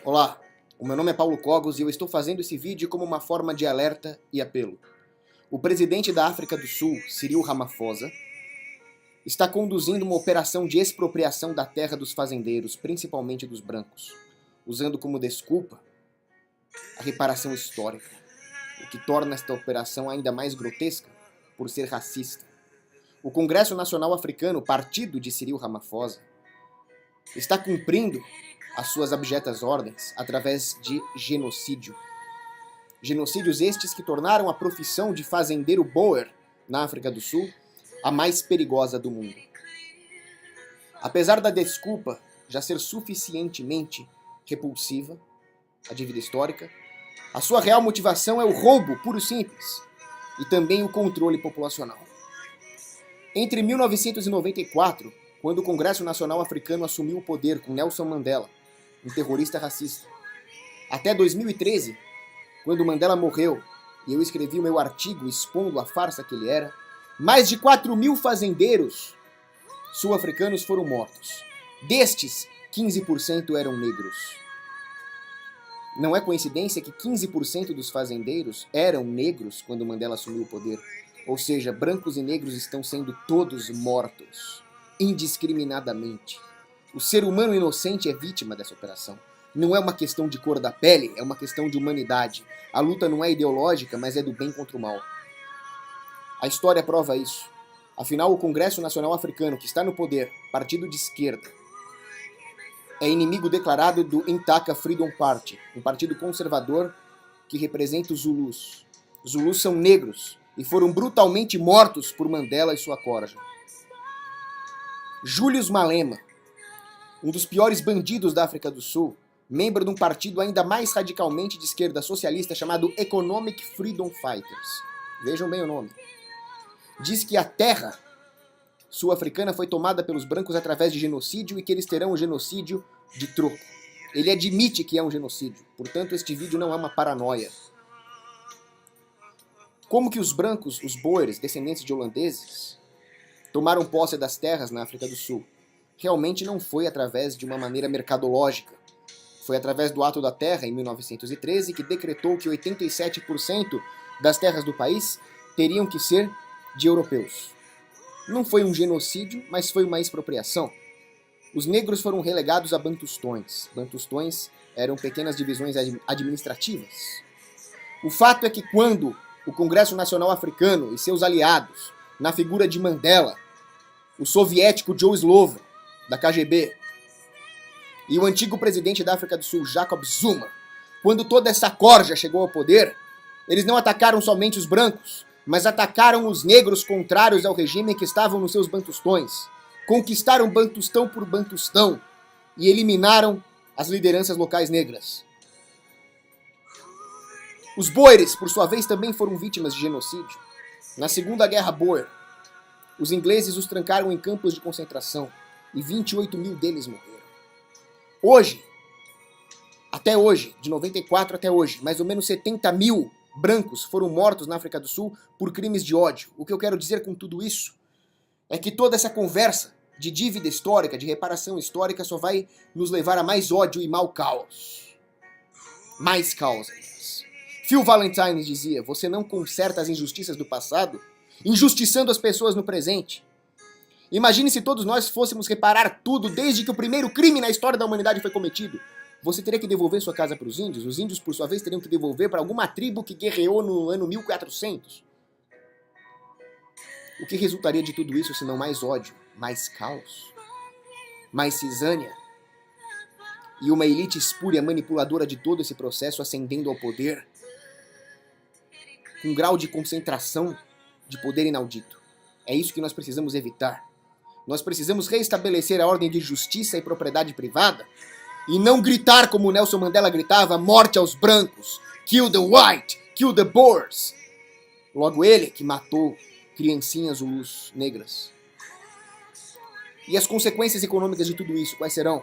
Olá, o meu nome é Paulo Cogos e eu estou fazendo esse vídeo como uma forma de alerta e apelo. O presidente da África do Sul, Cyril Ramaphosa, está conduzindo uma operação de expropriação da terra dos fazendeiros, principalmente dos brancos, usando como desculpa a reparação histórica, o que torna esta operação ainda mais grotesca por ser racista. O Congresso Nacional Africano, partido de Cyril Ramaphosa, está cumprindo as suas abjetas ordens através de genocídio. Genocídios estes que tornaram a profissão de fazendeiro boer na África do Sul a mais perigosa do mundo. Apesar da desculpa já ser suficientemente repulsiva, a dívida histórica, a sua real motivação é o roubo puro e simples e também o controle populacional. Entre 1994, quando o Congresso Nacional Africano assumiu o poder com Nelson Mandela, um terrorista racista, até 2013, quando Mandela morreu e eu escrevi o meu artigo expondo a farsa que ele era, mais de 4.000 fazendeiros sul-africanos foram mortos. Destes, 15% eram negros. Não é coincidência que 15% dos fazendeiros eram negros quando Mandela assumiu o poder. Ou seja, brancos e negros estão sendo todos mortos, indiscriminadamente. O ser humano inocente é vítima dessa operação. Não é uma questão de cor da pele, é uma questão de humanidade. A luta não é ideológica, mas é do bem contra o mal. A história prova isso. Afinal, o Congresso Nacional Africano, que está no poder, partido de esquerda, é inimigo declarado do Intaka Freedom Party, um partido conservador que representa os Zulus. Os Zulus são negros e foram brutalmente mortos por Mandela e sua corja. Julius Malema, um dos piores bandidos da África do Sul, membro de um partido ainda mais radicalmente de esquerda socialista chamado Economic Freedom Fighters. Vejam bem o nome. Diz que a terra sul-africana foi tomada pelos brancos através de genocídio e que eles terão o genocídio de troco. Ele admite que é um genocídio, portanto este vídeo não é uma paranoia. Como que os brancos, os boeres, descendentes de holandeses, tomaram posse das terras na África do Sul? Realmente não foi através de uma maneira mercadológica. Foi através do Ato da Terra, em 1913, que decretou que 87% das terras do país teriam que ser de europeus. Não foi um genocídio, mas foi uma expropriação. Os negros foram relegados a bantustões. Bantustões eram pequenas divisões administrativas. O fato é que quando o Congresso Nacional Africano e seus aliados, na figura de Mandela, o soviético Joe Slovo, da KGB, e o antigo presidente da África do Sul, Jacob Zuma, quando toda essa corja chegou ao poder, eles não atacaram somente os brancos, mas atacaram os negros contrários ao regime que estavam nos seus bantustões, conquistaram Bantustão por Bantustão e eliminaram as lideranças locais negras. Os boeres, por sua vez, também foram vítimas de genocídio. Na Segunda Guerra Boer, os ingleses os trancaram em campos de concentração e 28.000 deles morreram. Hoje, até hoje, de 94 até hoje, mais ou menos 70.000 brancos foram mortos na África do Sul por crimes de ódio. O que eu quero dizer com tudo isso é que toda essa conversa de dívida histórica, de reparação histórica, só vai nos levar a mais ódio e mau caos. Mais caos, aliás. Phil Valentine dizia: você não conserta as injustiças do passado injustiçando as pessoas no presente. Imagine se todos nós fôssemos reparar tudo desde que o primeiro crime na história da humanidade foi cometido. Você teria que devolver sua casa para os índios, por sua vez, teriam que devolver para alguma tribo que guerreou no ano 1400. O que resultaria de tudo isso senão mais ódio, mais caos, mais cisânia e uma elite espúria manipuladora de todo esse processo ascendendo ao poder com um grau de concentração de poder inaudito. É isso que nós precisamos evitar. Nós precisamos reestabelecer a ordem de justiça e propriedade privada e não gritar como Nelson Mandela gritava: morte aos brancos, kill the white, kill the Boers. Logo ele que matou criancinhas zulus negras. E as consequências econômicas de tudo isso, quais serão?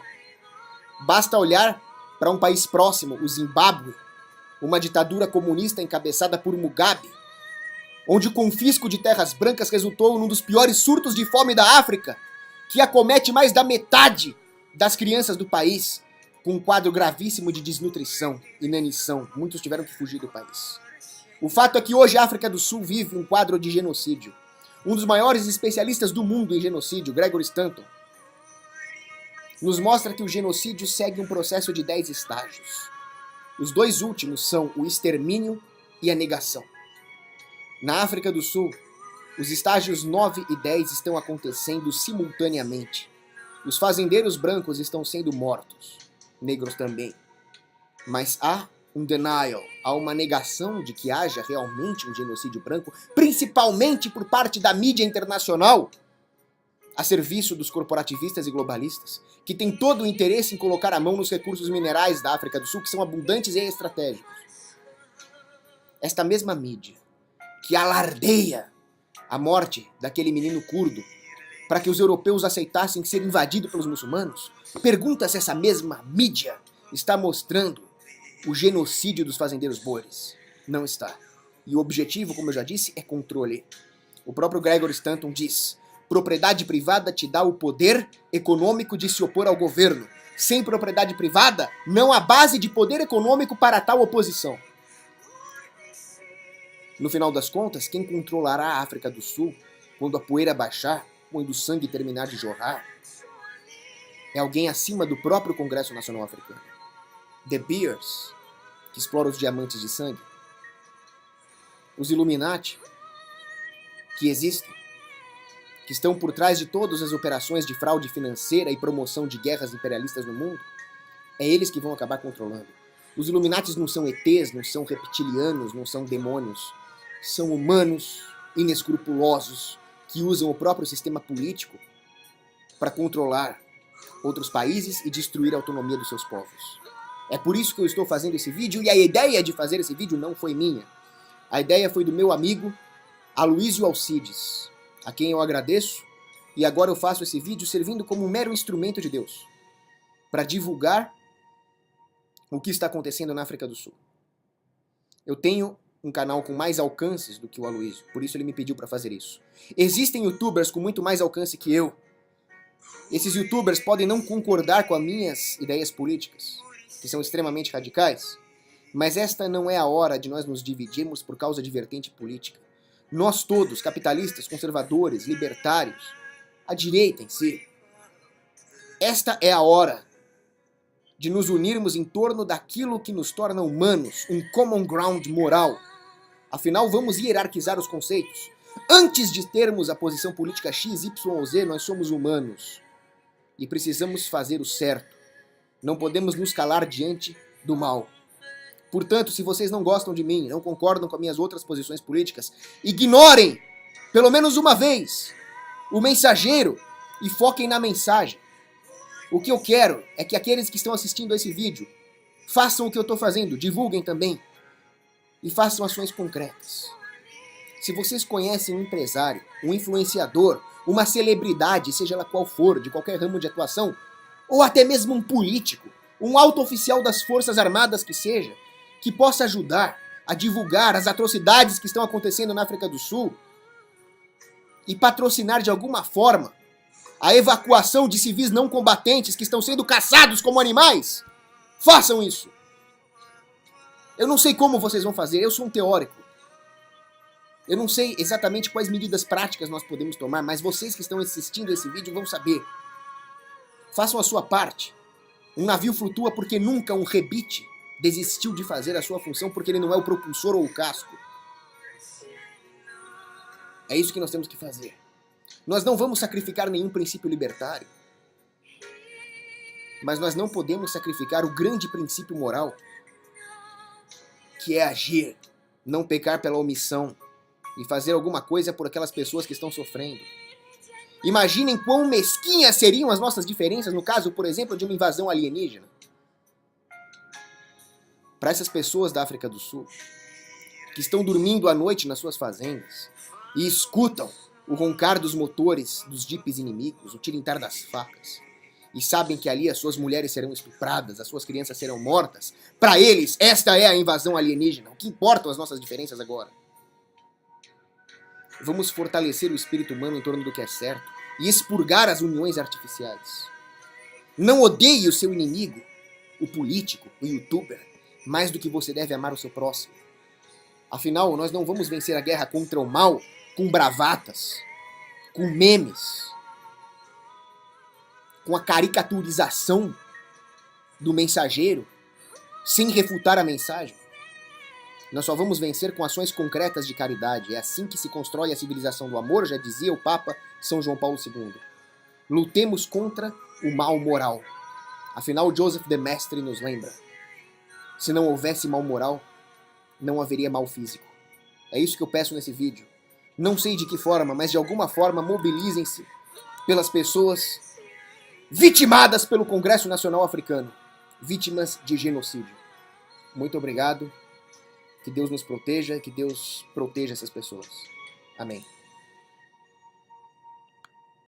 Basta olhar para um país próximo, o Zimbábue, uma ditadura comunista encabeçada por Mugabe, onde o confisco de terras brancas resultou num dos piores surtos de fome da África, que acomete mais da metade das crianças do país. com um quadro gravíssimo de desnutrição, inanição. Muitos tiveram que fugir do país. O fato é que hoje a África do Sul vive um quadro de genocídio. Um dos maiores especialistas do mundo em genocídio, Gregory Stanton, nos mostra que o genocídio segue um processo de 10 estágios. Os 2 últimos são o extermínio e a negação. Na África do Sul, os estágios 9 e 10 estão acontecendo simultaneamente. Os fazendeiros brancos estão sendo mortos, negros também. Mas há um denial, há uma negação de que haja realmente um genocídio branco, principalmente por parte da mídia internacional, a serviço dos corporativistas e globalistas, que têm todo o interesse em colocar a mão nos recursos minerais da África do Sul, que são abundantes e estratégicos. Esta mesma mídia, que alardeia a morte daquele menino curdo, para que os europeus aceitassem ser invadido pelos muçulmanos, pergunta se essa mesma mídia está mostrando o genocídio dos fazendeiros boeres. Não está. E o objetivo, como eu já disse, é controle. O próprio Gregory Stanton diz: propriedade privada te dá o poder econômico de se opor ao governo. Sem propriedade privada, não há base de poder econômico para tal oposição. No final das contas, quem controlará a África do Sul, quando a poeira baixar, quando o sangue terminar de jorrar, é alguém acima do próprio Congresso Nacional Africano. De Beers, que explora os diamantes de sangue. Os Illuminati, que existem, que estão por trás de todas as operações de fraude financeira e promoção de guerras imperialistas no mundo, é eles que vão acabar controlando. Os Illuminatis não são ETs, não são reptilianos, não são demônios. São humanos inescrupulosos que usam o próprio sistema político para controlar outros países e destruir a autonomia dos seus povos. É por isso que eu estou fazendo esse vídeo, e a ideia de fazer esse vídeo não foi minha. A ideia foi do meu amigo Aloysio Alcides, a quem eu agradeço, e agora eu faço esse vídeo servindo como um mero instrumento de Deus para divulgar o que está acontecendo na África do Sul. Eu tenho um canal com mais alcances do que o Aloysio, por isso ele me pediu para fazer isso. Existem youtubers com muito mais alcance que eu. Esses youtubers podem não concordar com as minhas ideias políticas, que são extremamente radicais, mas esta não é a hora de nós nos dividirmos por causa de vertente política. Nós todos, capitalistas, conservadores, libertários, a direita em si, esta é a hora de nos unirmos em torno daquilo que nos torna humanos, um common ground moral. Afinal, vamos hierarquizar os conceitos. Antes de termos a posição política X, Y ou Z, nós somos humanos. E precisamos fazer o certo. Não podemos nos calar diante do mal. Portanto, se vocês não gostam de mim, não concordam com as minhas outras posições políticas, ignorem, pelo menos uma vez, o mensageiro e foquem na mensagem. O que eu quero é que aqueles que estão assistindo a esse vídeo façam o que eu estou fazendo, divulguem também e façam ações concretas. Se vocês conhecem um empresário, um influenciador, uma celebridade, seja ela qual for, de qualquer ramo de atuação, ou até mesmo um político, um alto oficial das Forças Armadas que seja, que possa ajudar a divulgar as atrocidades que estão acontecendo na África do Sul e patrocinar de alguma forma a evacuação de civis não combatentes que estão sendo caçados como animais, façam isso. Eu não sei como vocês vão fazer, eu sou um teórico. Eu não sei exatamente quais medidas práticas nós podemos tomar, mas vocês que estão assistindo esse vídeo vão saber. Façam a sua parte. Um navio flutua porque nunca um rebite desistiu de fazer a sua função porque ele não é o propulsor ou o casco. É isso que nós temos que fazer. Nós não vamos sacrificar nenhum princípio libertário. Mas nós não podemos sacrificar o grande princípio moral, que é agir, não pecar pela omissão e fazer alguma coisa por aquelas pessoas que estão sofrendo. Imaginem quão mesquinhas seriam as nossas diferenças no caso, por exemplo, de uma invasão alienígena. Para essas pessoas da África do Sul, que estão dormindo à noite nas suas fazendas e escutam o roncar dos motores dos jipes inimigos, o tilintar das facas, e sabem que ali as suas mulheres serão estupradas, as suas crianças serão mortas, para eles, esta é a invasão alienígena. O que importam as nossas diferenças agora? Vamos fortalecer o espírito humano em torno do que é certo e expurgar as uniões artificiais. Não odeie o seu inimigo o político, o youtuber, mais do que você deve amar o seu próximo. Afinal, nós não vamos vencer a guerra contra o mal com bravatas, com memes, com a caricaturização do mensageiro, sem refutar a mensagem. Nós só vamos vencer com ações concretas de caridade. É assim que se constrói a civilização do amor, já dizia o Papa São João Paulo II. Lutemos contra o mal moral. Afinal, Joseph de Maistre nos lembra: se não houvesse mal moral, não haveria mal físico. É isso que eu peço nesse vídeo. Não sei de que forma, mas de alguma forma mobilizem-se pelas pessoas vitimadas pelo Congresso Nacional Africano, vítimas de genocídio. Muito obrigado. Que Deus nos proteja e que Deus proteja essas pessoas. Amém.